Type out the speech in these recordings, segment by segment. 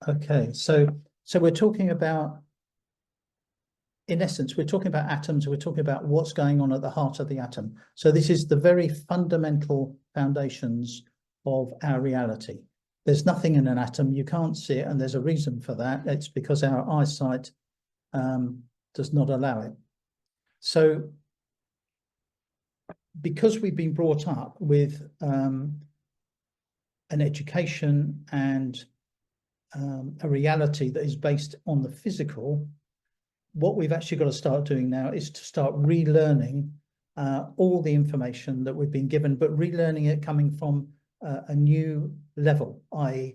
Okay, so we're talking about, in essence, we're talking about atoms, we're talking about what's going on at the heart of the atom. So this is the very fundamental foundations of our reality. There's nothing in an atom, you can't see it, and there's a reason for that. It's because our eyesight does not allow it. So because we've been brought up with an education and a reality that is based on the physical, what we've actually got to start doing now is to start relearning all the information that we've been given, but relearning it coming from a new level, i.e.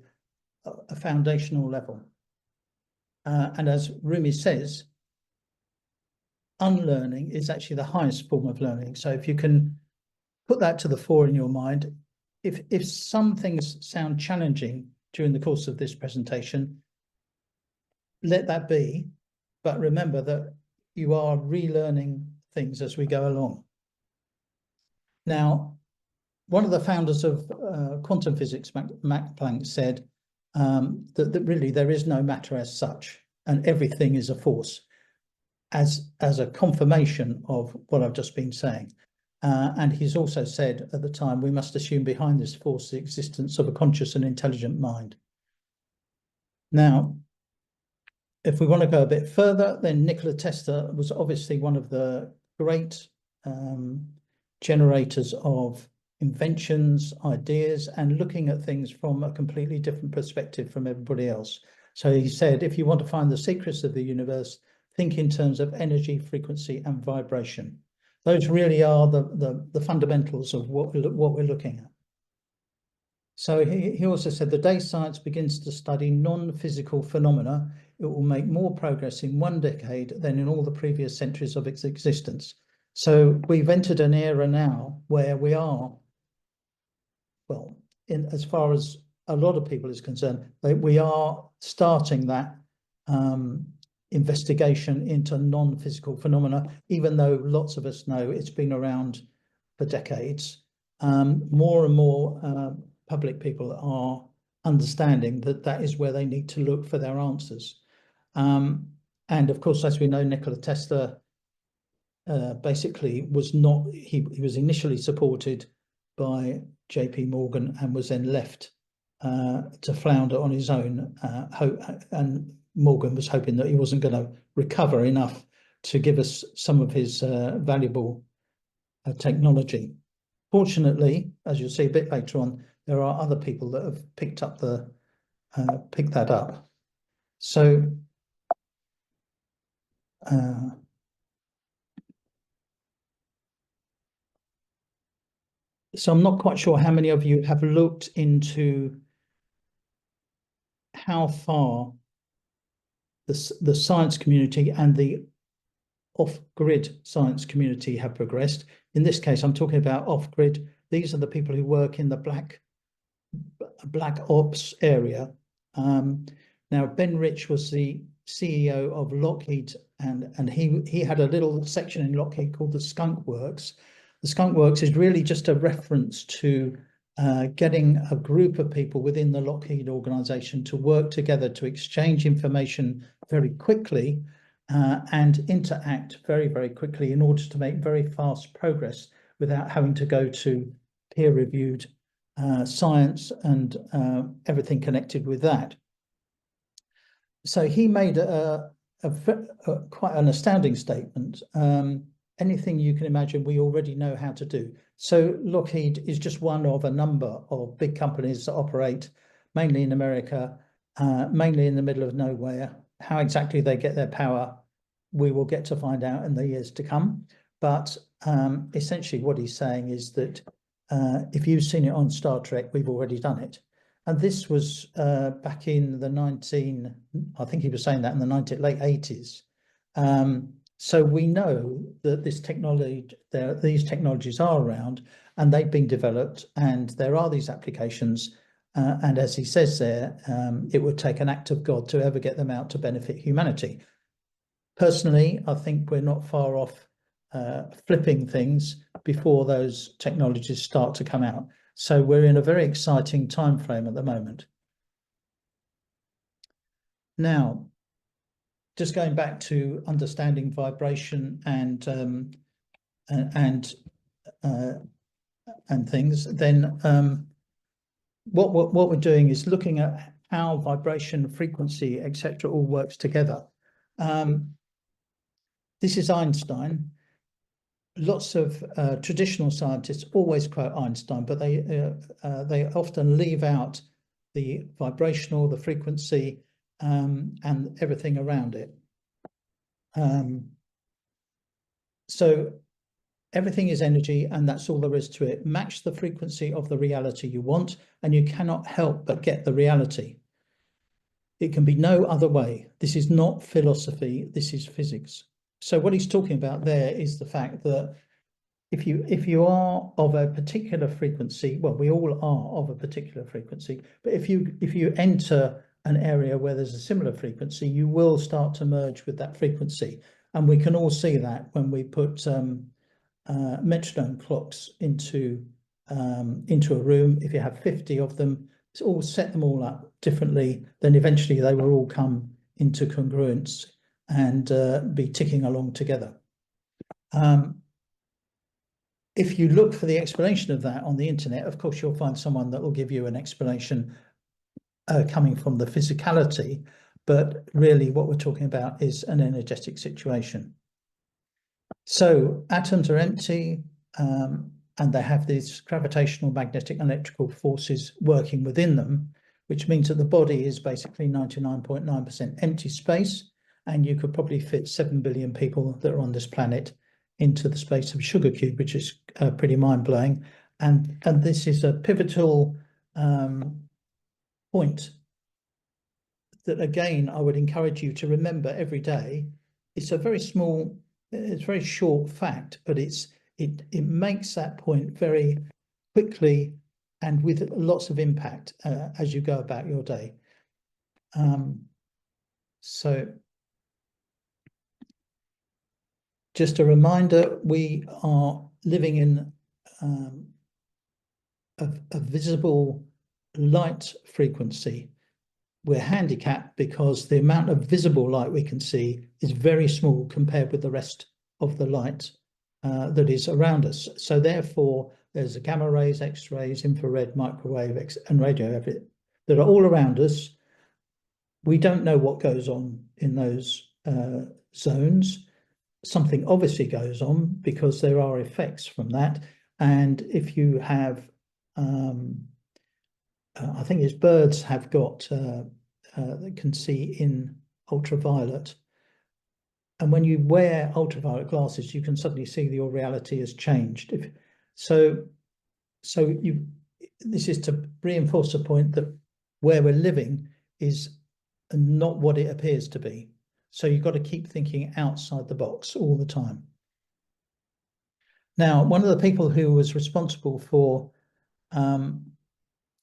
a foundational level. And as Rumi says, unlearning is actually the highest form of learning. So if you can put that to the fore in your mind, if some things sound challenging during the course of this presentation, let that be, but remember that you are relearning things as we go along. Now, one of the founders of quantum physics, Max Planck, said that really there is no matter as such, and everything is a force, as a confirmation of what I've just been saying. And he's also said at the time, we must assume behind this force the existence of a conscious and intelligent mind. Now, if we want to go a bit further, then Nikola Tesla was obviously one of the great generators of inventions, ideas, and looking at things from a completely different perspective from everybody else. So he said, if you want to find the secrets of the universe, think in terms of energy, frequency, and vibration. Those really are the fundamentals of what we're looking at. So he also said, the day science begins to study non-physical phenomena, it will make more progress in one decade than in all the previous centuries of its existence. So we've entered an era now where we are, well, as far as a lot of people is concerned, we are starting that investigation into non-physical phenomena, even though lots of us know it's been around for decades. More and more public people are understanding that that is where they need to look for their answers. And of course, as we know, Nikola Tesla basically was not, he was initially supported by JP Morgan and was then left to flounder on his own, and Morgan was hoping that he wasn't going to recover enough to give us some of his valuable technology. Fortunately, as you'll see a bit later on, there are other people that have picked that up. So so I'm not quite sure how many of you have looked into how far the science community and the off-grid science community have progressed. In this case, I'm talking about off-grid. These are the people who work in the black ops area. Now, Ben Rich was the CEO of Lockheed, and he had a little section in Lockheed called the Skunk Works. The Skunk Works is really just a reference to getting a group of people within the Lockheed organization to work together to exchange information very quickly and interact very, very quickly in order to make very fast progress without having to go to peer-reviewed science and everything connected with that. So he made quite an astounding statement. Anything you can imagine, we already know how to do. So Lockheed is just one of a number of big companies that operate mainly in America, mainly in the middle of nowhere. How exactly they get their power, we will get to find out in the years to come. But essentially what he's saying is that if you've seen it on Star Trek, we've already done it. And this was back in the I think he was saying that in the late 80s. So we know that this technology, these technologies are around and they've been developed and there are these applications. And as he says there, it would take an act of God to ever get them out to benefit humanity. Personally, I think we're not far off flipping things before those technologies start to come out. So we're in a very exciting time frame at the moment. Now, just going back to understanding vibration and things, then what we're doing is looking at how vibration, frequency, etc., all works together. This is Einstein. Lots of traditional scientists always quote Einstein, but they often leave out the vibrational, the frequency, and everything around it. So everything is energy, and that's all there is to it. Match the frequency of the reality you want, and you cannot help but get the reality. It can be no other way. This is not philosophy, this is physics. So what he's talking about there is the fact that if you are of a particular frequency, well, we all are of a particular frequency, but if you enter an area where there's a similar frequency, you will start to merge with that frequency. And we can all see that when we put metronome clocks into a room. If you have 50 of them, it's all set them all up differently, then eventually they will all come into congruence and be ticking along together. If you look for the explanation of that on the internet, of course, you'll find someone that will give you an explanation coming from the physicality, but really what we're talking about is an energetic situation. So atoms are empty, and they have these gravitational, magnetic, and electrical forces working within them, which means that the body is basically 99.9% empty space, and you could probably fit 7 billion people that are on this planet into the space of a sugar cube, which is pretty mind-blowing. And this is a pivotal point that, again, I would encourage you to remember every day. It's a very small, it's a very short fact, but it makes that point very quickly and with lots of impact as you go about your day. So just a reminder, we are living in a visible light frequency. We're handicapped because the amount of visible light we can see is very small compared with the rest of the light that is around us. So therefore, there's gamma rays, X-rays, infrared, microwave, and radio that are all around us. We don't know what goes on in those zones. Something obviously goes on because there are effects from that. And if you have, I think it's birds have got, that can see in ultraviolet. And when you wear ultraviolet glasses, you can suddenly see that your reality has changed. This is to reinforce the point that where we're living is not what it appears to be. So you've got to keep thinking outside the box all the time. Now, one of the people who was responsible for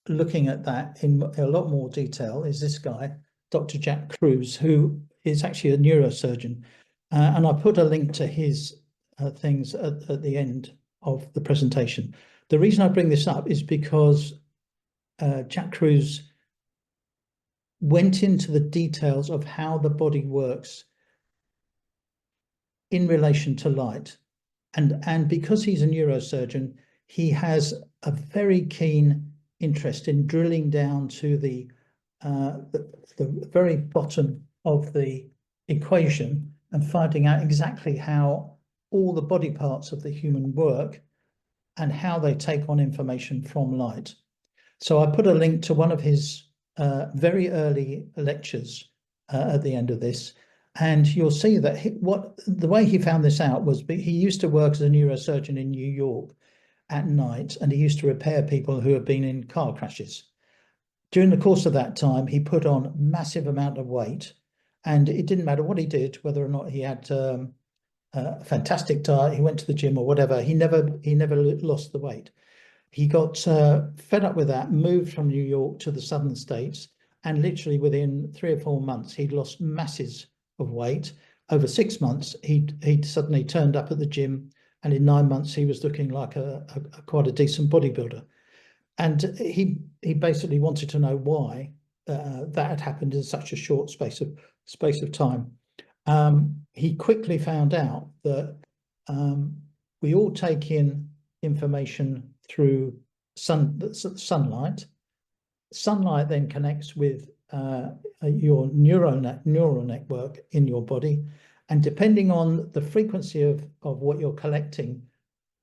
looking at that in a lot more detail is this guy, Dr. Jack Kruse, who is actually a neurosurgeon. And I put a link to his things at the end of the presentation. The reason I bring this up is because Jack Kruse went into the details of how the body works in relation to light. And because he's a neurosurgeon, he has a very keen interest in drilling down to the very bottom of the equation and finding out exactly how all the body parts of the human work and how they take on information from light. So I put a link to one of his very early lectures at the end of this, and you'll see that the way he found this out was he used to work as a neurosurgeon in New York at night, and he used to repair people who had been in car crashes. During the course of that time, he put on a massive amount of weight, and it didn't matter what he did, whether or not he had a fantastic diet, he went to the gym or whatever, he never lost the weight. He got fed up with that, moved from New York to the southern states, and literally within 3 or 4 months, he'd lost masses of weight. Over 6 months, he'd suddenly turned up at the gym, and in 9 months, he was looking like quite a decent bodybuilder. And he basically wanted to know why. that had happened in such a short space of time. He quickly found out that we all take in information through sunlight. Sunlight then connects with your neural network in your body, and depending on the frequency of what you're collecting,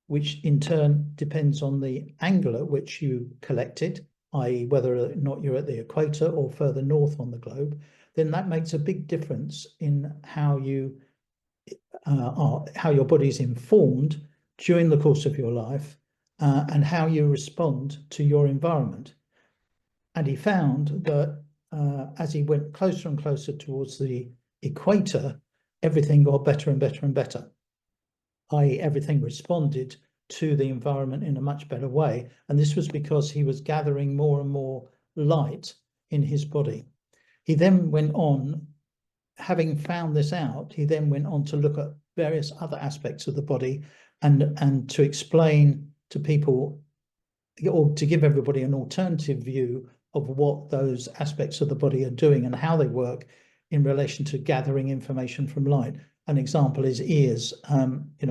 which in turn depends on the angle at which you collect it, i.e. whether or not you're at the equator or further north on the globe, then that makes a big difference in how you how your body is informed during the course of your life, and how you respond to your environment. And he found that as he went closer and closer towards the equator, everything got better and better and better, i.e. everything responded to the environment in a much better way. And this was because he was gathering more and more light in his body. He then went on, having found this out, he then went on to look at various other aspects of the body and to explain to people, or to give everybody an alternative view of what those aspects of the body are doing and how they work in relation to gathering information from light. An example is ears.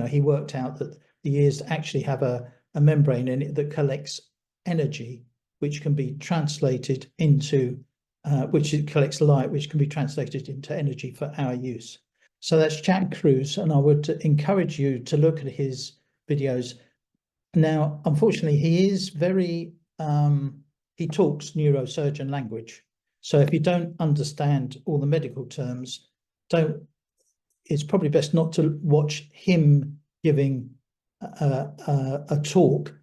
He worked out that the ears actually have a membrane in it that collects energy, which can be translated into, which it collects light, which can be translated into energy for our use. So that's Jack Kruse, and I would encourage you to look at his videos. Now, unfortunately, he is very, he talks neurosurgeon language. So if you don't understand all the medical terms, it's probably best not to watch him giving a talk,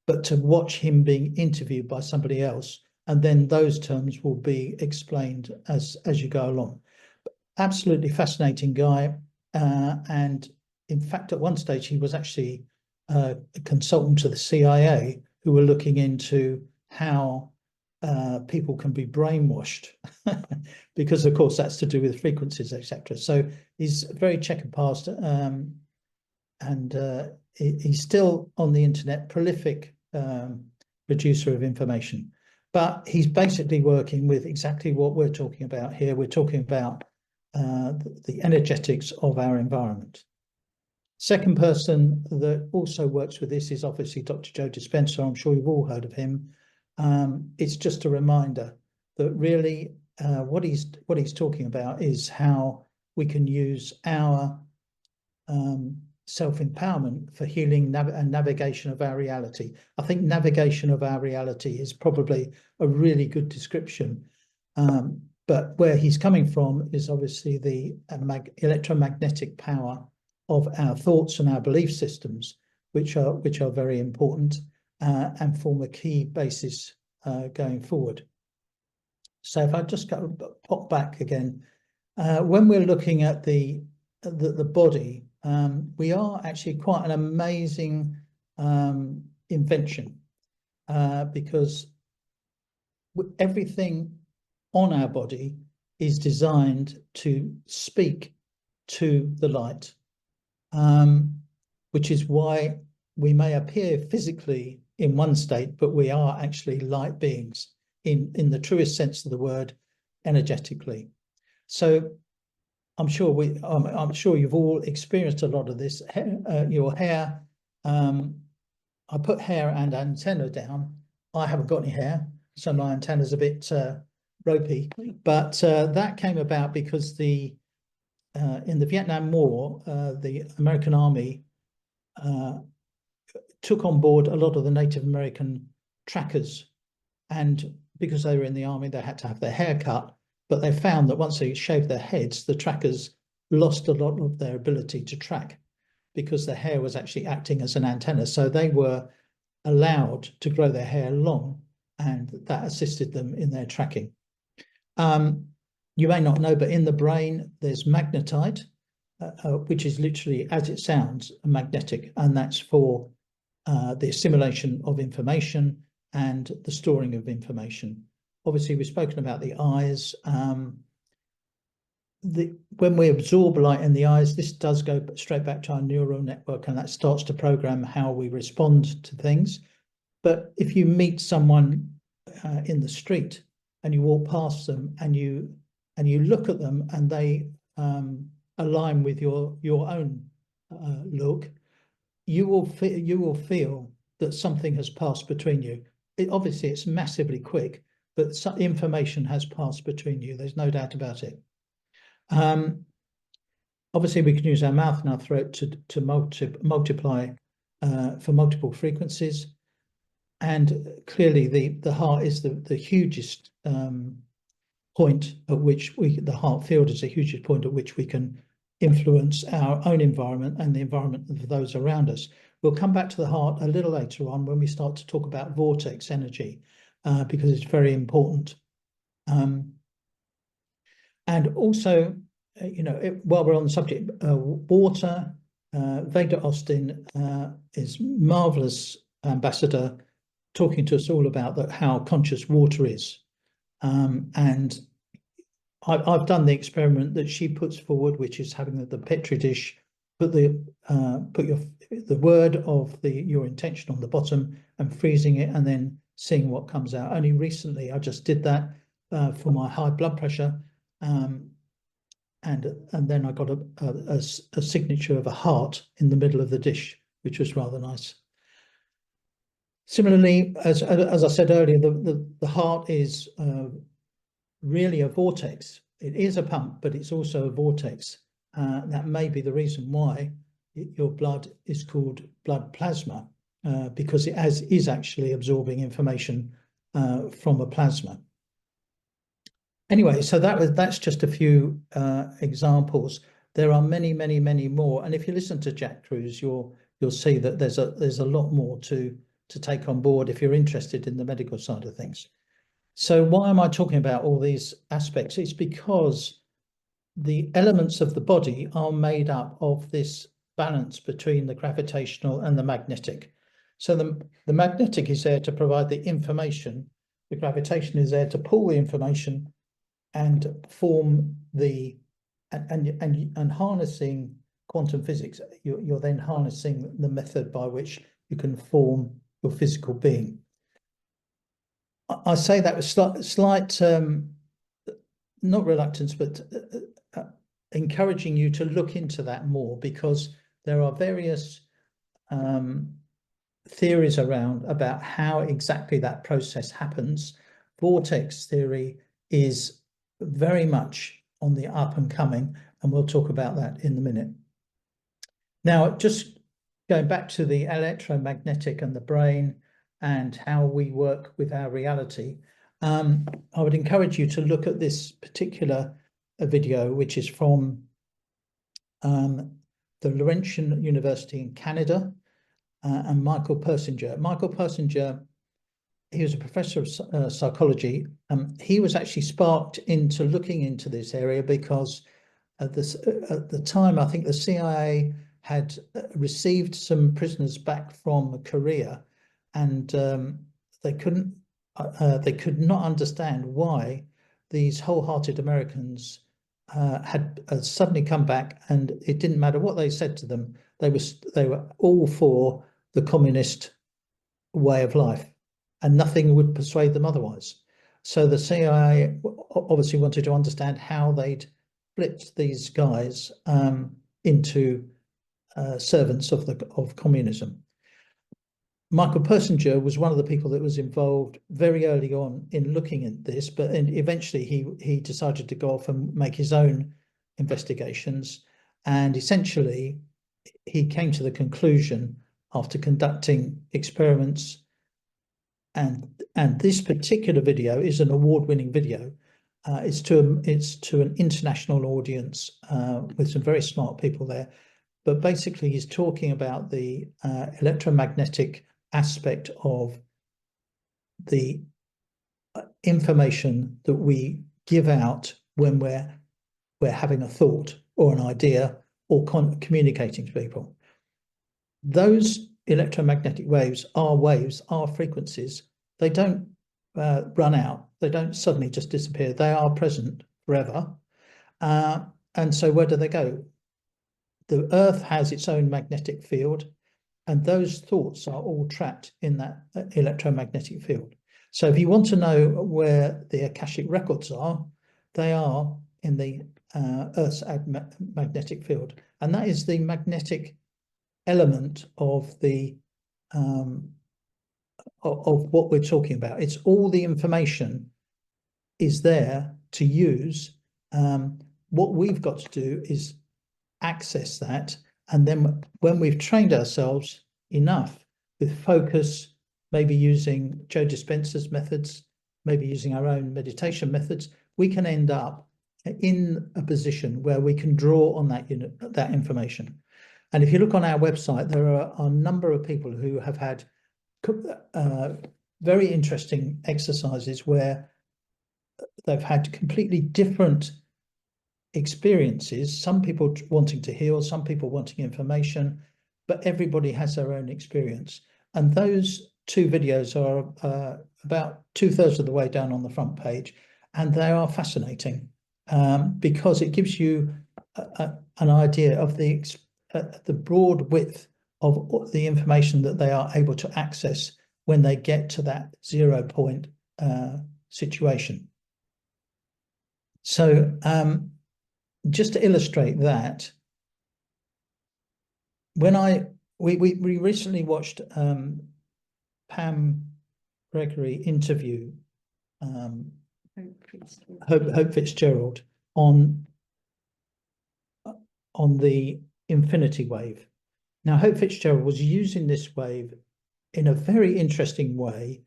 but to watch him being interviewed by somebody else. And then those terms will be explained as you go along. But absolutely fascinating guy. And in fact, at one stage, he was actually a consultant to the CIA who were looking into how people can be brainwashed because, of course, that's to do with frequencies, etc. So he's very checkered past, and he's still on the internet, prolific producer of information. But he's basically working with exactly what we're talking about here. We're talking about the energetics of our environment. Second person that also works with this is obviously Dr. Joe Dispenza. I'm sure you've all heard of him. It's just a reminder that really what he's talking about is how we can use our self-empowerment for healing and navigation of our reality. I think navigation of our reality is probably a really good description. But where he's coming from is obviously the electromagnetic power of our thoughts and our belief systems, which are very important and form a key basis going forward. So if I just pop back again, when we're looking at the body, we are actually quite an amazing invention, because everything on our body is designed to speak to the light, which is why we may appear physically in one state, but we are actually light beings in the truest sense of the word, energetically. So I'm sure you've all experienced a lot of this. Your hair, I put hair and antenna down. I haven't got any hair, so my antenna's a bit ropey. But that came about because in the Vietnam War, the American Army took on board a lot of the Native American trackers, and because they were in the army, they had to have their hair cut. But they found that once they shaved their heads, the trackers lost a lot of their ability to track because their hair was actually acting as an antenna. So they were allowed to grow their hair long, and that assisted them in their tracking. You may not know, but in the brain, there's magnetite, which is literally, as it sounds, magnetic, and that's for the assimilation of information and the storing of information. Obviously, we've spoken about the eyes. When we absorb light in the eyes, this does go straight back to our neural network, and that starts to program how we respond to things. But if you meet someone in the street and you walk past them and you look at them and they align with your own look, you will feel that something has passed between you. Obviously, it's massively quick, but some information has passed between you. There's no doubt about it. Obviously, we can use our mouth and our throat to multiply for multiple frequencies. And clearly, the heart is the hugest point at which the heart field is the hugest point at which we can influence our own environment and the environment of those around us. We'll come back to the heart a little later on when we start to talk about vortex energy, because it's very important. And also, while we're on the subject, water, Veda Austin is marvelous ambassador, talking to us all about how conscious water is. And I've done the experiment that she puts forward, which is having the Petri dish, put the word of your intention on the bottom and freezing it, and then seeing what comes out. Only recently, I just did that for my high blood pressure, and then I got a signature of a heart in the middle of the dish, which was rather nice. Similarly, as I said earlier, the heart is really a vortex. It is a pump, but it's also a vortex. That may be the reason why your blood is called blood plasma, because it is actually absorbing information from a plasma. Anyway, so that's just a few examples. There are many, many, many more. And if you listen to Jack Kruse, you'll see that there's a lot more to take on board if you're interested in the medical side of things. So why am I talking about all these aspects? It's because the elements of the body are made up of this balance between the gravitational and the magnetic. So the magnetic is there to provide the information. The gravitation is there to pull the information and form and harnessing quantum physics. You're then harnessing the method by which you can form your physical being. I say that with slight not reluctance, but encouraging you to look into that more, because there are various theories around about how exactly that process happens. Vortex theory is very much on the up and coming, and we'll talk about that in a minute. Now, just going back to the electromagnetic and the brain and how we work with our reality, I would encourage you to look at this particular video, which is from the Laurentian University in Canada, and Michael Persinger. Michael Persinger, he was a professor of psychology. He was actually sparked into looking into this area because at the time, I think the CIA had received some prisoners back from Korea, and they could not understand why these wholehearted Americans had suddenly come back, and it didn't matter what they said to them. They were all for the communist way of life, and nothing would persuade them otherwise. So the CIA obviously wanted to understand how they'd flipped these guys into servants of communism. Michael Persinger was one of the people that was involved very early on in looking at this, but eventually he decided to go off and make his own investigations. And essentially, he came to the conclusion after conducting experiments, and this particular video is an award-winning video. It's to an international audience with some very smart people there. But basically, he's talking about the electromagnetic aspect of the information that we give out when we're having a thought or an idea or communicating to people. Those electromagnetic waves are frequencies. They don't run out. They don't suddenly just disappear. They are present forever. And so where do they go? The Earth has its own magnetic field, and those thoughts are all trapped in that electromagnetic field. So if you want to know where the Akashic records are, they are in the Earth's magnetic field, and that is the magnetic element of the of what we're talking about. It's all the information is there to use. What we've got to do is access that, and then when we've trained ourselves enough with focus, maybe using Joe Dispenza's methods, maybe using our own meditation methods, we can end up in a position where we can draw on that information. And if you look on our website, there are a number of people who have had very interesting exercises where they've had completely different experiences, some people wanting to heal, some people wanting information, but everybody has their own experience. And those two videos are about 2/3 of the way down on the front page, and they are fascinating because it gives you an idea of the broad width of the information that they are able to access when they get to that 0 point situation. So just to illustrate that, when we recently watched Pam Gregory interview Hope Fitzgerald on the infinity wave. Now, Hope Fitzgerald was using this wave in a very interesting way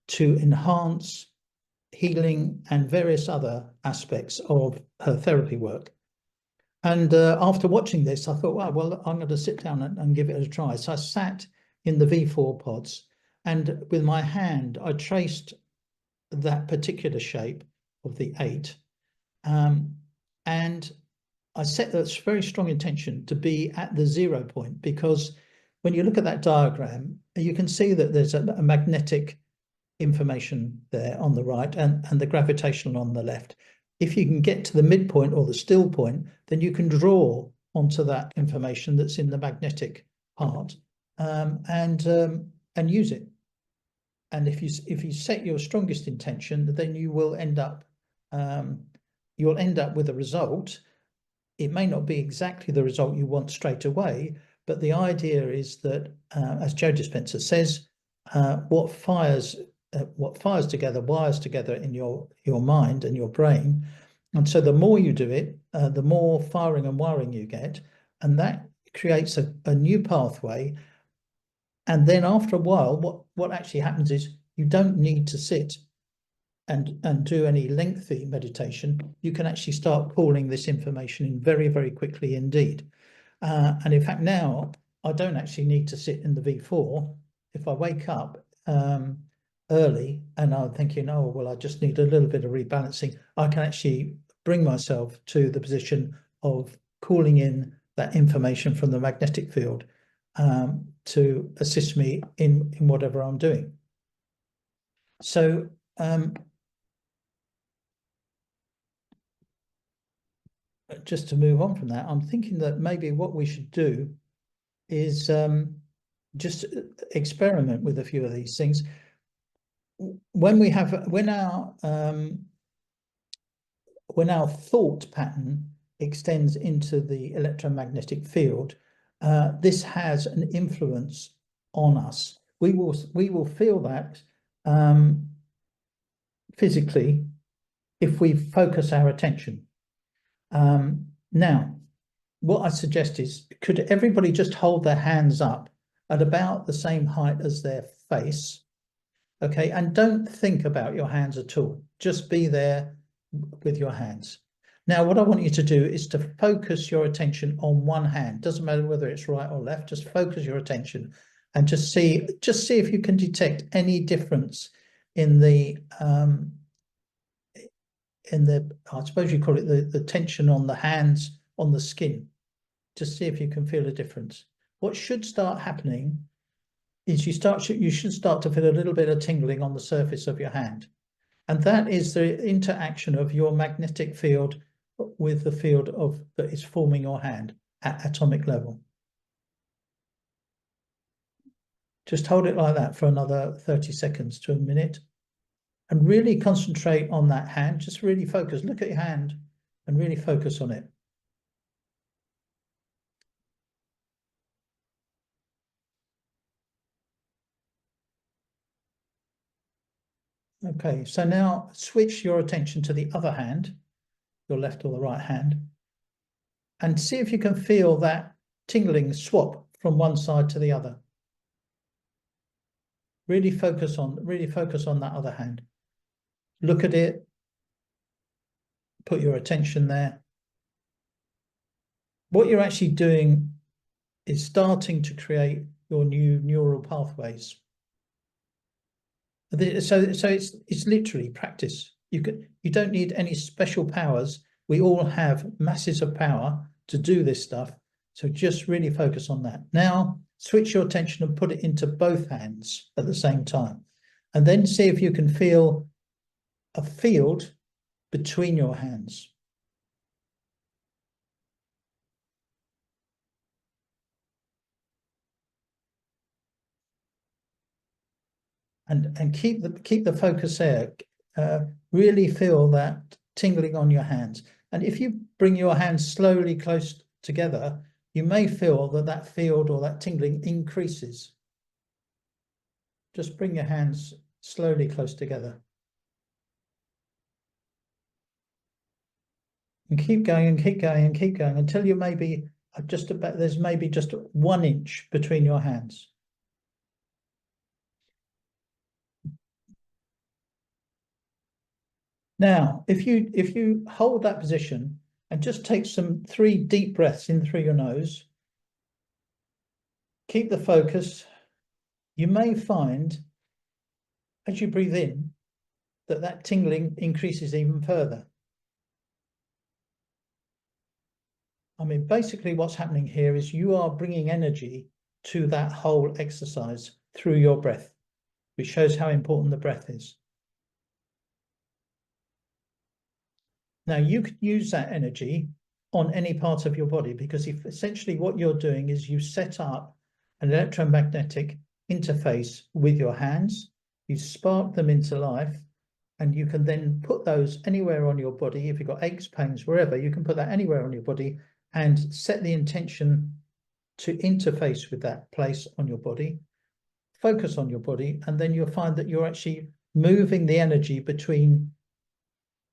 to enhance healing and various other aspects of her therapy work. And after watching this, I thought, wow, well, I'm going to sit down and give it a try. So I sat in the V4 pods, and with my hand, I traced that particular shape of the 8. And I set a very strong intention to be at the 0 point, because when you look at that diagram, you can see that there's a magnetic information there on the right and the gravitational on the left. If you can get to the midpoint or the still point, then you can draw onto that information that's in the magnetic part and use it. And if you set your strongest intention, then you will end up with a result. It may not be exactly the result you want straight away, but the idea is that, as Joe Dispenza says, what fires together wires together in your mind and your brain. And so the more you do it, the more firing and wiring you get, and that creates a new pathway. And then after a while, what actually happens is you don't need to sit and do any lengthy meditation. You can actually start calling this information in very, very quickly indeed. And in fact, now I don't actually need to sit in the V4. If I wake up early and I'm thinking, oh, well, I just need a little bit of rebalancing, I can actually bring myself to the position of calling in that information from the magnetic field to assist me in whatever I'm doing. So just to move on from that, I'm thinking that maybe what we should do is just experiment with a few of these things. When our thought pattern extends into the electromagnetic field, this has an influence on us. We will feel that physically if we focus our attention. Now, what I suggest is, could everybody just hold their hands up at about the same height as their face? Okay, and don't think about your hands at all. Just be there with your hands. Now, what I want you to do is to focus your attention on one hand. Doesn't matter whether it's right or left, just focus your attention and just see if you can detect any difference in the I suppose you call it the tension on the hands, on the skin. Just see if you can feel a difference. What should start happening is you should start to feel a little bit of tingling on the surface of your hand. And that is the interaction of your magnetic field with the field that is forming your hand at atomic level. Just hold it like that for another 30 seconds to a minute. and really concentrate on that hand. Just really focus. Look at your hand and really focus on it. Okay, so now switch your attention to the other hand, your left or the right hand, and see if you can feel that tingling swap from one side to the other. Really focus on that other hand. Look at it, put your attention there. What you're actually doing is starting to create your new neural pathways. So it's literally practice. You don't need any special powers. We all have masses of power to do this stuff. So just really focus on that. Now switch your attention and put it into both hands at the same time. And then see if you can feel a field between your hands. And keep the focus there. Really feel that tingling on your hands. And if you bring your hands slowly close together, you may feel that field or that tingling increases. Just bring your hands slowly close together. And keep going and keep going and keep going until you maybe there's maybe just 1 inch between your hands. Now, if you hold that position and just take 3 deep breaths in through your nose, keep the focus, you may find as you breathe in that tingling increases even further. I mean, basically what's happening here is you are bringing energy to that whole exercise through your breath, which shows how important the breath is. Now, you could use that energy on any part of your body, because if essentially what you're doing is you set up an electromagnetic interface with your hands, you spark them into life, and you can then put those anywhere on your body. If you've got aches, pains, wherever, you can put that anywhere on your body and set the intention to interface with that place on your body, focus on your body, and then you'll find that you're actually moving the energy between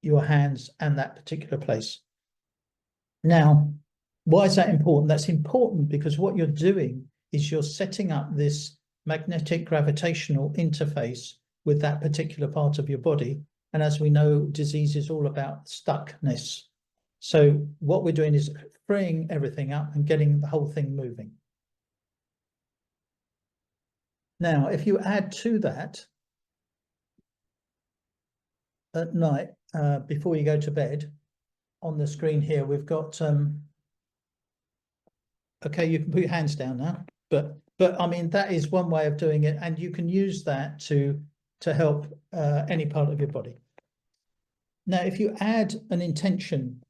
your hands and that particular place. Now, why is that important? That's important because what you're doing is you're setting up this magnetic gravitational interface with that particular part of your body. And as we know, disease is all about stuckness. So what we're doing is freeing everything up and getting the whole thing moving. Now, if you add to that at night, before you go to bed, on the screen here, we've got, okay, you can put your hands down now, but I mean, that is one way of doing it, and you can use that to help any part of your body. Now, if you add an intention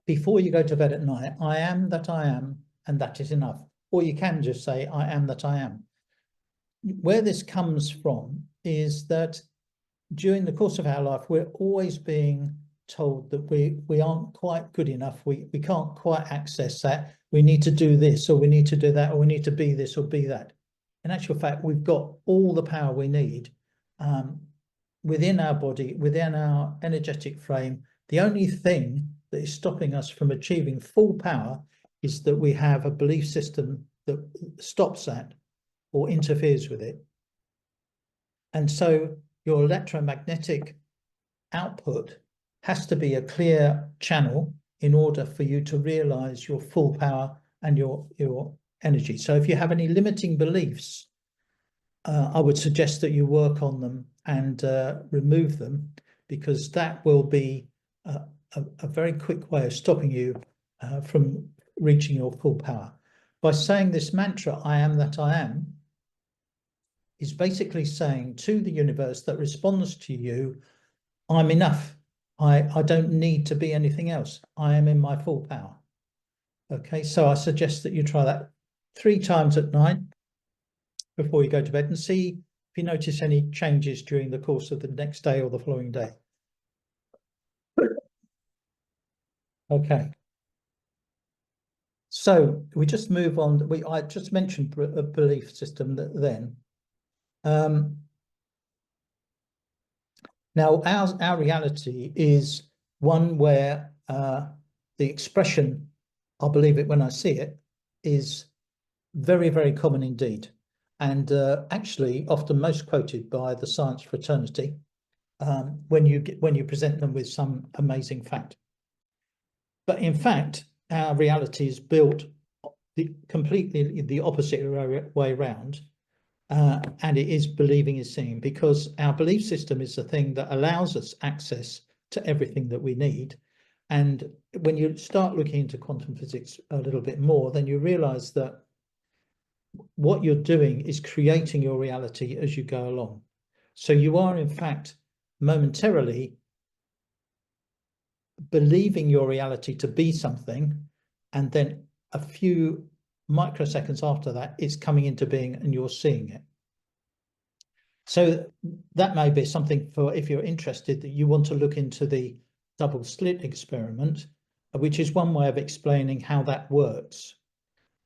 before you go to bed at night, I am that I am, and that is enough. Or you can just say, I am that I am. Where this comes from is that during the course of our life, we're always being told that we aren't quite good enough. We can't quite access that. We need to do this, or we need to do that, or we need to be this or be that. In actual fact, we've got all the power we need within our body, within our energetic frame. The only thing that is stopping us from achieving full power is that we have a belief system that stops that or interferes with it. And so your electromagnetic output has to be a clear channel in order for you to realize your full power and your energy. So if you have any limiting beliefs, I would suggest that you work on them and remove them, because that will be a very quick way of stopping you from reaching your full power. By saying this mantra, I am that I am, is basically saying to the universe that responds to you, I'm enough. I don't need to be anything else. I am in my full power. Okay, so I suggest that you try that 3 times at night before you go to bed and see if you notice any changes during the course of the next day or the following day. Okay. So we just move on. I just mentioned a belief system then. Now, our reality is one where the expression, "I'll believe it when I see it," is very, very common indeed. And actually often most quoted by the science fraternity when you present them with some amazing fact. But in fact, our reality is built completely the opposite way around. And it is believing is seeing, because our belief system is the thing that allows us access to everything that we need. And when you start looking into quantum physics a little bit more, then you realize that what you're doing is creating your reality as you go along. So you are, in fact, momentarily believing your reality to be something, and then a few microseconds after that, it's coming into being and you're seeing it. So that may be something for, if you're interested, that you want to look into the double slit experiment, which is one way of explaining how that works.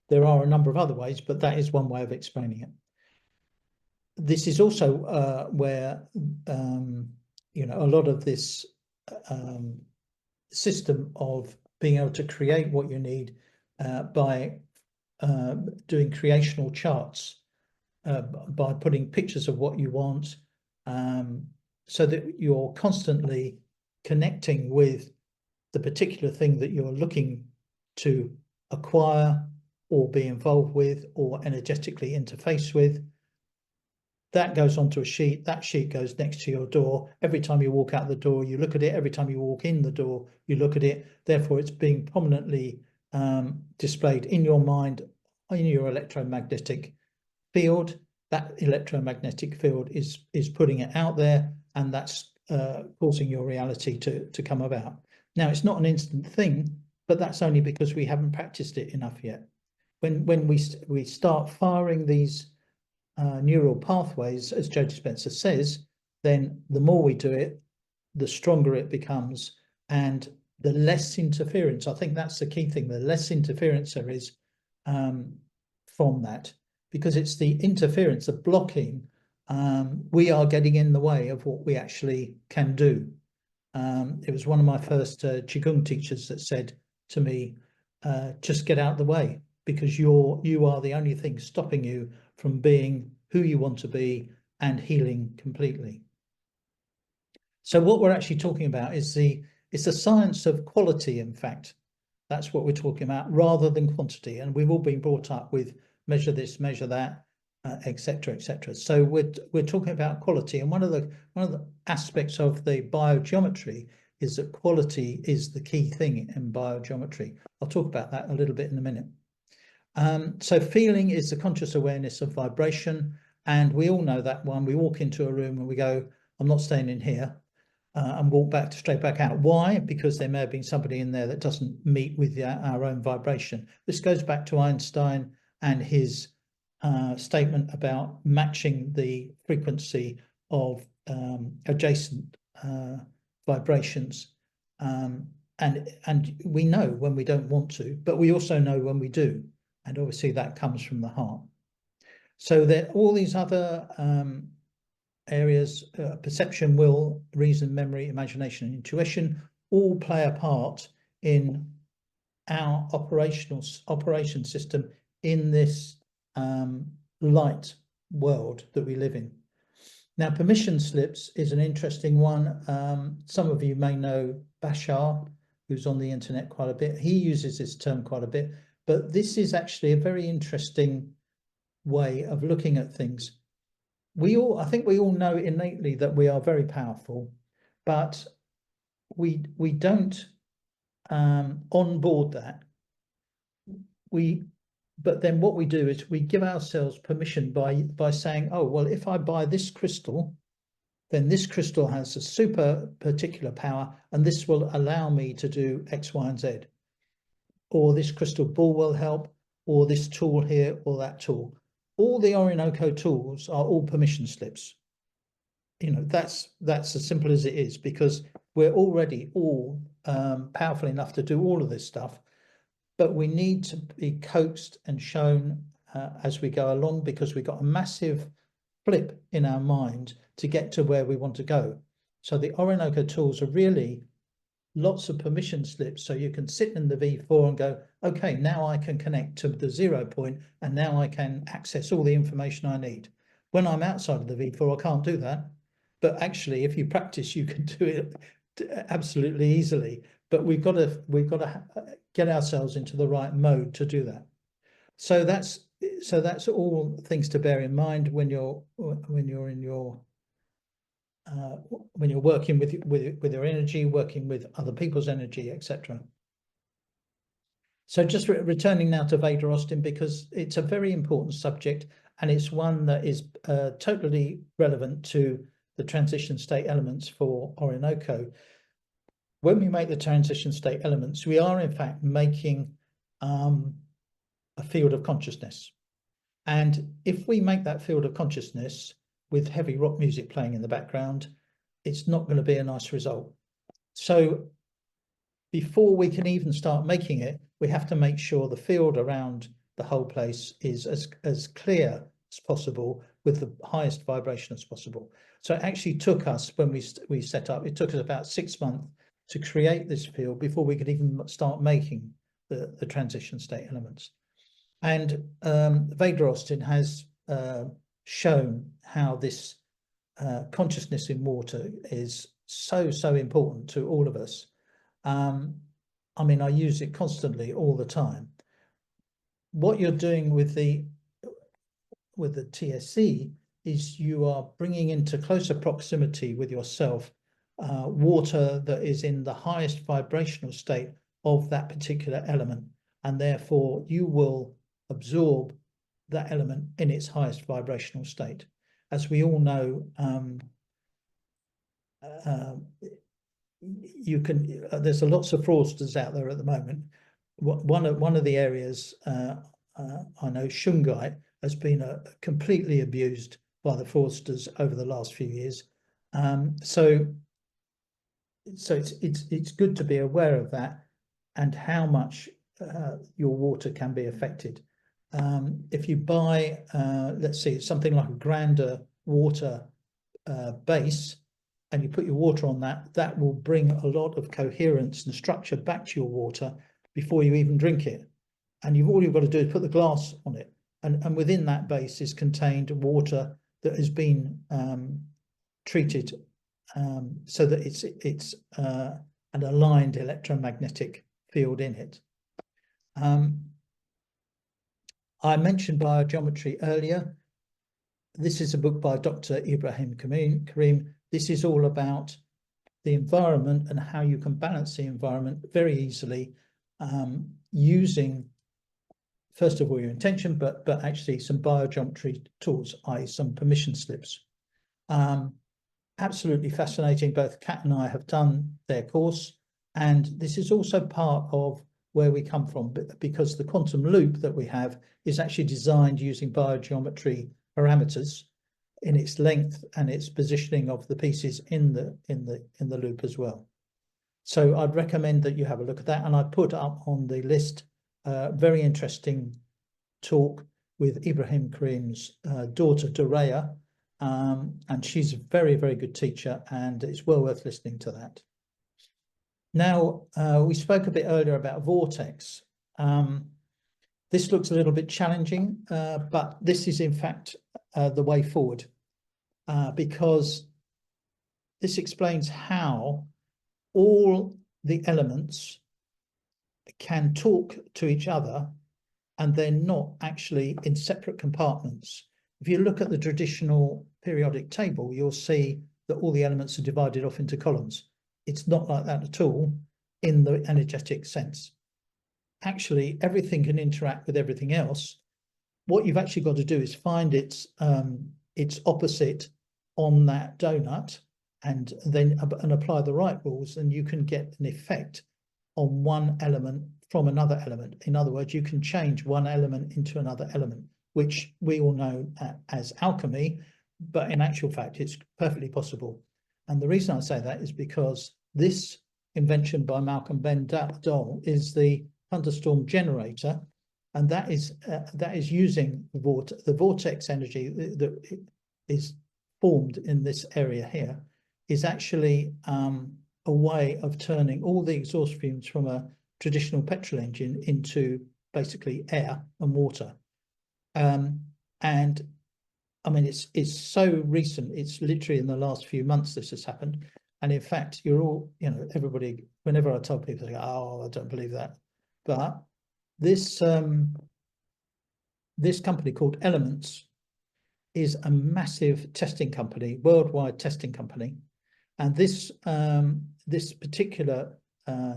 There are a number of other ways, but that is one way of explaining it. This is also where a lot of this system of being able to create what you need by doing creational charts, by putting pictures of what you want, so that you're constantly connecting with the particular thing that you're looking to acquire or be involved with or energetically interface with. That goes onto a sheet. That sheet goes next to your door. Every time you walk out the door, you look at it. Every time you walk in the door, you look at it. Therefore, it's being prominently displayed in your mind, in your electromagnetic field. That electromagnetic field is putting it out there, and that's causing your reality to come about. Now, it's not an instant thing, but that's only because we haven't practiced it enough yet. When we start firing these neural pathways, as Joe Dispenza says, then the more we do it, the stronger it becomes, and the less interference. I think that's the key thing. The less interference there is from that, because it's the interference, the blocking. We are getting in the way of what we actually can do. It was one of my first Qigong teachers that said to me, just get out of the way, because you are the only thing stopping you from being who you want to be and healing completely. So what we're actually talking about is the science of quality. In fact, that's what we're talking about, rather than quantity. And we've all been brought up with measure this, measure that, etc., etc. So we're talking about quality, and one of the aspects of the biogeometry is that quality is the key thing in biogeometry. I'll talk about that a little bit in a minute. So feeling is the conscious awareness of vibration, and we all know that one. We walk into a room and we go, "I'm not staying in here," and walk straight back out. Why? Because there may have been somebody in there that doesn't meet with our own vibration. This goes back to Einstein and his statement about matching the frequency of adjacent vibrations. And we know when we don't want to, but we also know when we do. And obviously that comes from the heart. So there all these other areas, perception, will, reason, memory, imagination, and intuition, all play a part in our operation system in this light world that we live in. Now, permission slips is an interesting one. Some of you may know Bashar, who's on the internet quite a bit. He uses this term quite a bit, but this is actually a very interesting way of looking at things. I think we all know innately that we are very powerful, but we don't onboard that. But then what we do is we give ourselves permission by saying, oh, well, if I buy this crystal, then this crystal has a super particular power, and this will allow me to do X, Y, and Z. Or this crystal ball will help, or this tool here, or that tool. all the Orynoco tools are all permission slips. You know, that's as simple as it is, because we're already all powerful enough to do all of this stuff, but we need to be coaxed and shown as we go along, because we've got a massive flip in our mind to get to where we want to go. So the Orynoco tools are really lots of permission slips, so you can sit in the V4 and go, okay, now I can connect to the 0 point, and now I can access all the information I need. When I'm outside of the V4, I can't do that. But actually, if you practice, you can do it absolutely easily. But we've got to get ourselves into the right mode to do that. So that's all things to bear in mind when you're in your when you're working with your energy, working with other people's energy, etc. So just returning now to Veda Austin, because it's a very important subject, and it's one that is totally relevant to the transition state elements for Orynoco. When we make the transition state elements, we are in fact making a field of consciousness. And if we make that field of consciousness with heavy rock music playing in the background, it's not going to be a nice result. So before we can even start making it, we have to make sure the field around the whole place is as clear as possible, with the highest vibration as possible. So it actually took us, when we set up, it took us about 6 months to create this field before we could even start making the transition state elements. And Veda Austin has shown how this consciousness in water is so important to all of us. I mean, I use it constantly all the time. What you're doing with the TSC is you are bringing into closer proximity with yourself water that is in the highest vibrational state of that particular element, and therefore you will absorb that element in its highest vibrational state. As we all know, you can there's lots of fraudsters out there at the moment. One of the areas I know, Shungite, has been completely abused by the fraudsters over the last few years. So it's good to be aware of that, and how much your water can be affected. If you buy, let's see, something like a grander water base, and you put your water on that, that will bring a lot of coherence and structure back to your water before you even drink it. And all you've got to do is put the glass on it, and within that base is contained water that has been treated so that it's an aligned electromagnetic field in it. I mentioned biogeometry earlier. This is a book by Dr. Ibrahim Karim. This is all about the environment and how you can balance the environment very easily, using, first of all, your intention, but actually some biogeometry tools, i.e. some permission slips. Absolutely fascinating. Both Kat and I have done their course, and this is also part of where we come from, because the quantum loop that we have is actually designed using biogeometry parameters in its length and its positioning of the pieces in the loop as well. So I'd recommend that you have a look at that, and I put up on the list very interesting talk with Ibrahim Karim's daughter Dorea, and she's a very good teacher, and it's well worth listening to that. Now, we spoke a bit earlier about vortex. This looks a little bit challenging, but this is in fact the way forward, because this explains how all the elements can talk to each other, and they're not actually in separate compartments. If you look at the traditional periodic table, you'll see that all the elements are divided off into columns. It's not like that at all in the energetic sense. Actually, everything can interact with everything else. What you've actually got to do is find its opposite on that donut, and then apply the right rules, and you can get an effect on one element from another element. In other words, you can change one element into another element which we all know as alchemy, but in actual fact, it's perfectly possible. And the reason I say that is because this invention by Malcolm Ben Dole is the thunderstorm generator, and that is using the vortex energy that is formed in this area here, is actually a way of turning all the exhaust fumes from a traditional petrol engine into basically air and water. And I mean, it's so recent. It's literally in the last few months this has happened. And in fact, you're all, everybody, whenever I tell people, they go, oh, I don't believe that. But this this company called Elements is a massive testing company, worldwide testing company. And this this particular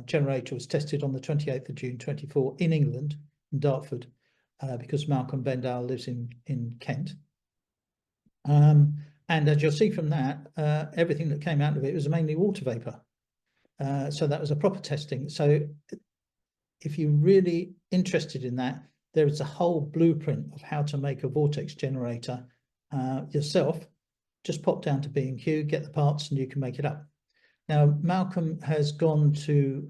generator was tested on the 28th of June 24 in England, in Dartford, because Malcolm Ben Dole lives in Kent. And as you'll see from that, everything that came out of it was mainly water vapor. So that was a proper testing. So if you're really interested in that, there is a whole blueprint of how to make a vortex generator yourself. Just pop down to B&Q, get the parts, and you can make it up. Now, Malcolm has gone to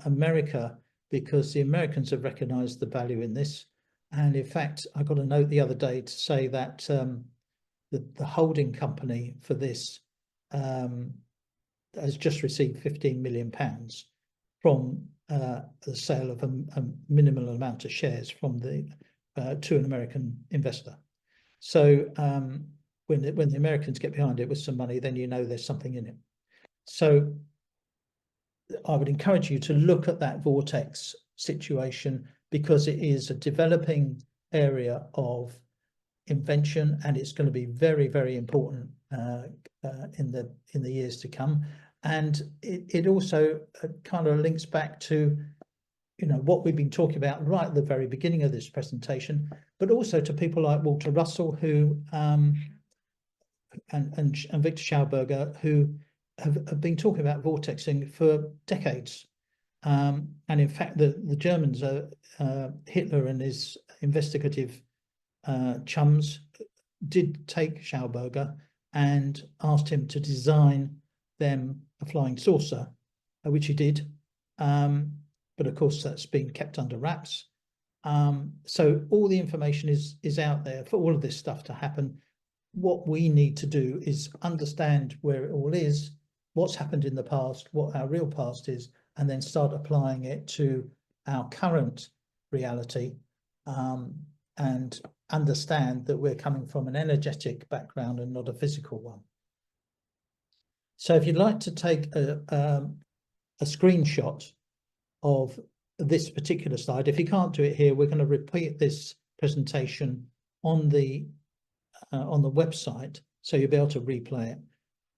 America because the Americans have recognized the value in this. And in fact, I got a note the other day to say that the holding company for this has just received £15 million from the sale of a minimal amount of shares from to an American investor. So when the Americans get behind it with some money, then you know there's something in it. So I would encourage you to look at that vortex situation, because it is a developing area of invention, and it's going to be very, very important in the years to come. And it also kind of links back to what we've been talking about right at the very beginning of this presentation, but also to people like Walter Russell, who and Victor Schauberger, who have been talking about vortexing for decades. And in fact, the Germans, Hitler and his investigative chums, did take Schauberger and asked him to design them a flying saucer, which he did. But of course, that's been kept under wraps. So all the information is out there for all of this stuff to happen. What we need to do is understand where it all is, what's happened in the past, what our real past is, and then start applying it to our current reality, and understand that we're coming from an energetic background and not a physical one. So if you'd like to take a screenshot of this particular slide, if you can't do it here, we're going to repeat this presentation on the website, so you'll be able to replay it.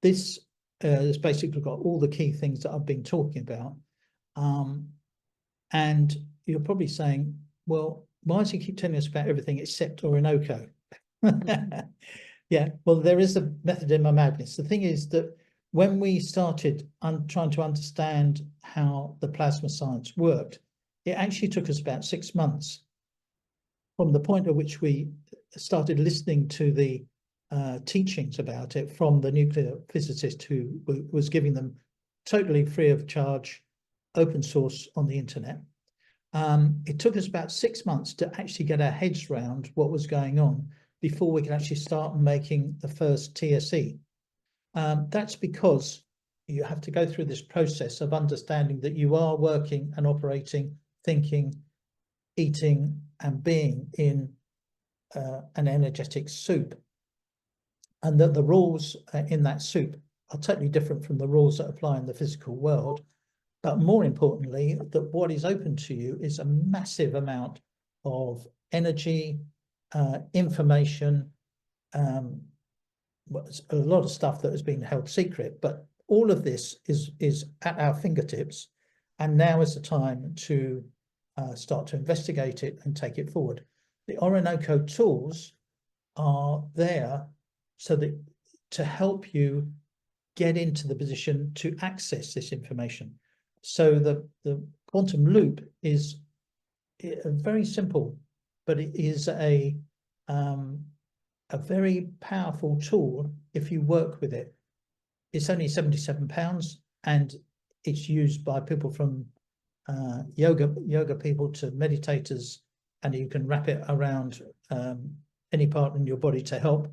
This has basically got all the key things that I've been talking about. And you're probably saying, well, why does he keep telling us about everything except Orynoco? Yeah, well, there is a method in my madness. The thing is that when we started trying to understand how the plasma science worked, it actually took us about 6 months from the point at which we started listening to the teachings about it from the nuclear physicist who was giving them totally free of charge, open source on the internet. It took us about 6 months to actually get our heads around what was going on before we could actually start making the first TSE. That's because you have to go through this process of understanding that you are working and operating, thinking, eating, and being in an energetic soup, and that the rules in that soup are totally different from the rules that apply in the physical world. But more importantly, that what is open to you is a massive amount of energy, information, a lot of stuff that has been held secret, but all of this is at our fingertips. And now is the time to start to investigate it and take it forward. The Orynoco tools are there so that to help you get into the position to access this information. So the quantum loop is very simple, but it is a a very powerful tool if you work with it. It's only £77 and it's used by people from yoga people to meditators, and you can wrap it around any part in your body to help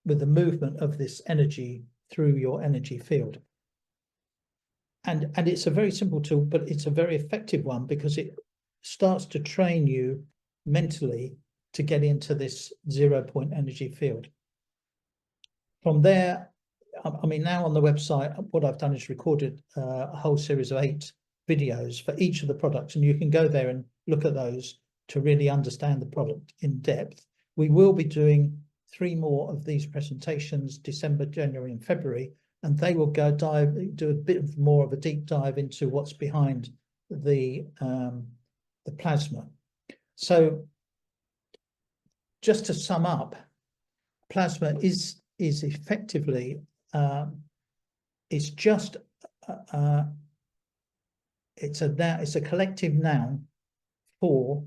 with the movement of this energy through your energy field. And it's a very simple tool, but it's a very effective one because it starts to train you mentally to get into this 0-point energy field. From there, I mean, now on the website, what I've done is recorded a whole series of 8 videos for each of the products, and you can go there and look at those to really understand the product in depth. We will be doing 3 more of these presentations, December, January, and February, and they will do a bit more of a deep dive into what's behind the plasma. So just to sum up, plasma is effectively it's just it's a collective noun for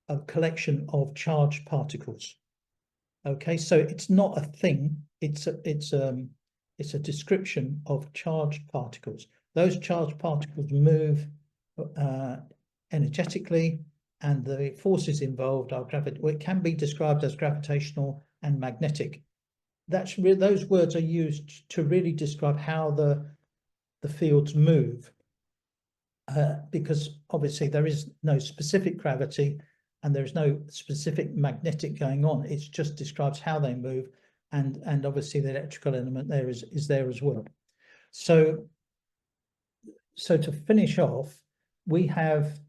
a collection of charged particles. Okay, so it's not a thing, it's a description of charged particles. Those charged particles move energetically, and the forces involved are it can be described as gravitational and magnetic. Those words are used to really describe how the fields move, because obviously there is no specific gravity and there's no specific magnetic going on. It just describes how they move, and obviously the electrical element there is there as well. So to finish off, we have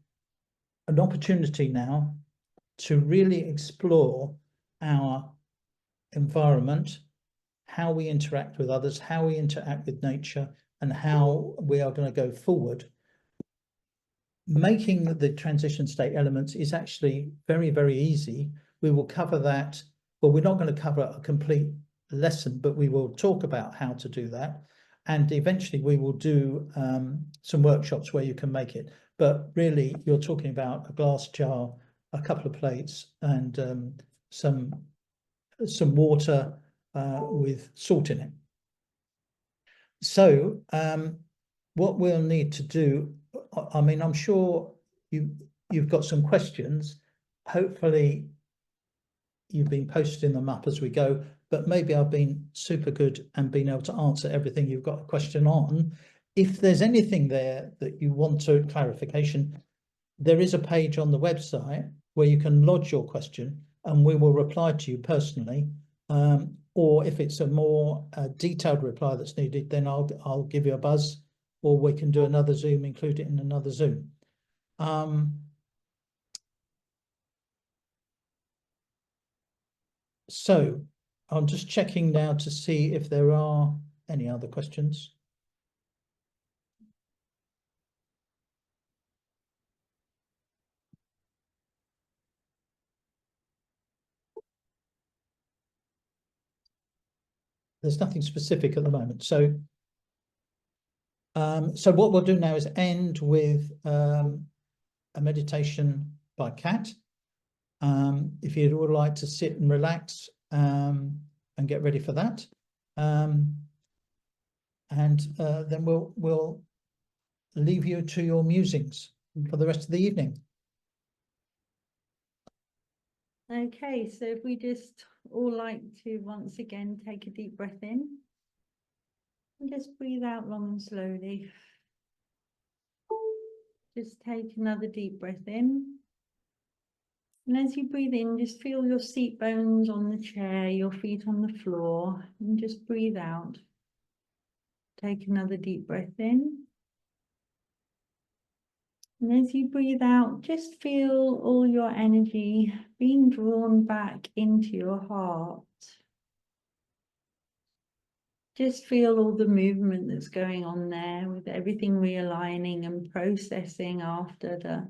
an opportunity now to really explore our environment, how we interact with others, how we interact with nature, and how we are going to go forward. Making the transition state elements is actually very, very easy. We will cover that. Well, we're not going to cover a complete lesson, but we will talk about how to do that. And eventually we will do some workshops where you can make it. But really, you're talking about a glass jar, a couple of plates, and some water with salt in it. So what we'll need to do, I mean, I'm sure you've got some questions. Hopefully you've been posting them up as we go, but maybe I've been super good and been able to answer everything you've got a question on. If there's anything there that you want to clarification, there is a page on the website where you can lodge your question and we will reply to you personally. Or if it's a more detailed reply that's needed, then I'll give you a buzz, or we can do another Zoom, include it in another Zoom. So I'm just checking now to see if there are any other questions. There's nothing specific at the moment. So what we'll do now is end with a meditation by Kat. If you'd all like to sit and relax and get ready for that. And then we'll leave you to your musings for the rest of the evening. Okay, so if we just all like to once again take a deep breath in and just breathe out long and slowly. Just take another deep breath in. And as you breathe in, just feel your seat bones on the chair, your feet on the floor, and just breathe out. Take another deep breath in. And as you breathe out, just feel all your energy being drawn back into your heart. Just feel all the movement that's going on there, with everything realigning and processing after the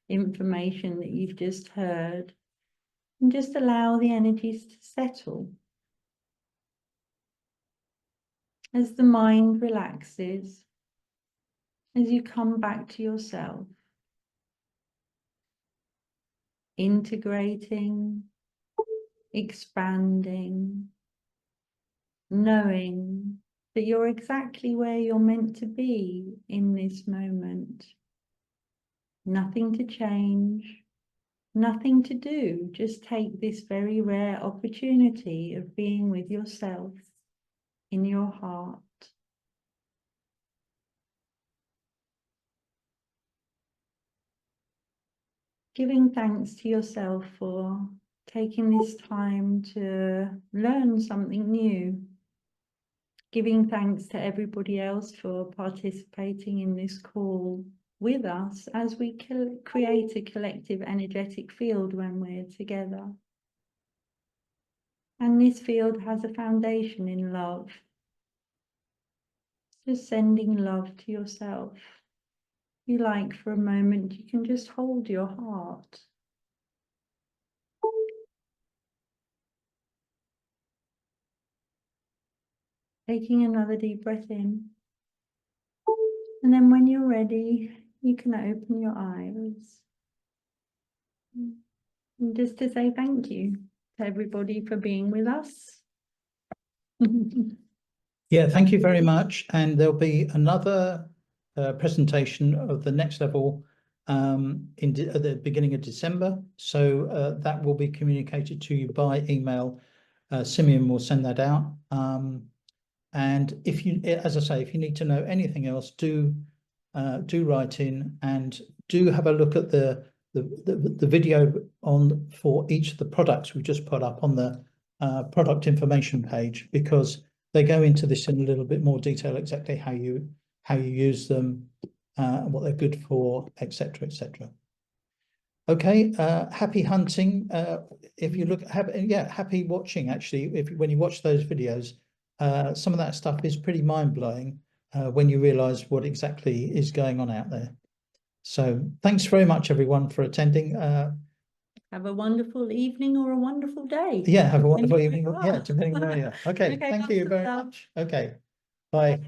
information that you've just heard. And just allow the energies to settle. As the mind relaxes, as you come back to yourself, integrating expanding, knowing that you're exactly where you're meant to be in this moment. Nothing to change, nothing to do. Just take this very rare opportunity of being with yourself in your heart. Giving thanks to yourself for taking this time to learn something new. Giving thanks to everybody else for participating in this call with us as we create a collective energetic field when we're together. And this field has a foundation in love. Just sending love to yourself. If you like, for a moment, you can just hold your heart. Taking another deep breath in. And then when you're ready, you can open your eyes. And just to say thank you to everybody for being with us. Yeah, thank you very much. And there'll be another presentation of the next level at the beginning of December. So that will be communicated to you by email. Simeon will send that out. And if you, as I say, if you need to know anything else, do write in, and do have a look at the video for each of the products we just put up on the product information page, because they go into this in a little bit more detail, exactly how you use them, and what they're good for, etc., etc. Okay, happy hunting. If you look, happy watching. Actually, when you watch those videos, some of that stuff is pretty mind-blowing when you realize what exactly is going on out there. So thanks very much, everyone, for attending. Have a wonderful evening or a wonderful day. Yeah, have a wonderful evening. Yeah, depending on where you are. Okay, thank you very much. Okay, bye.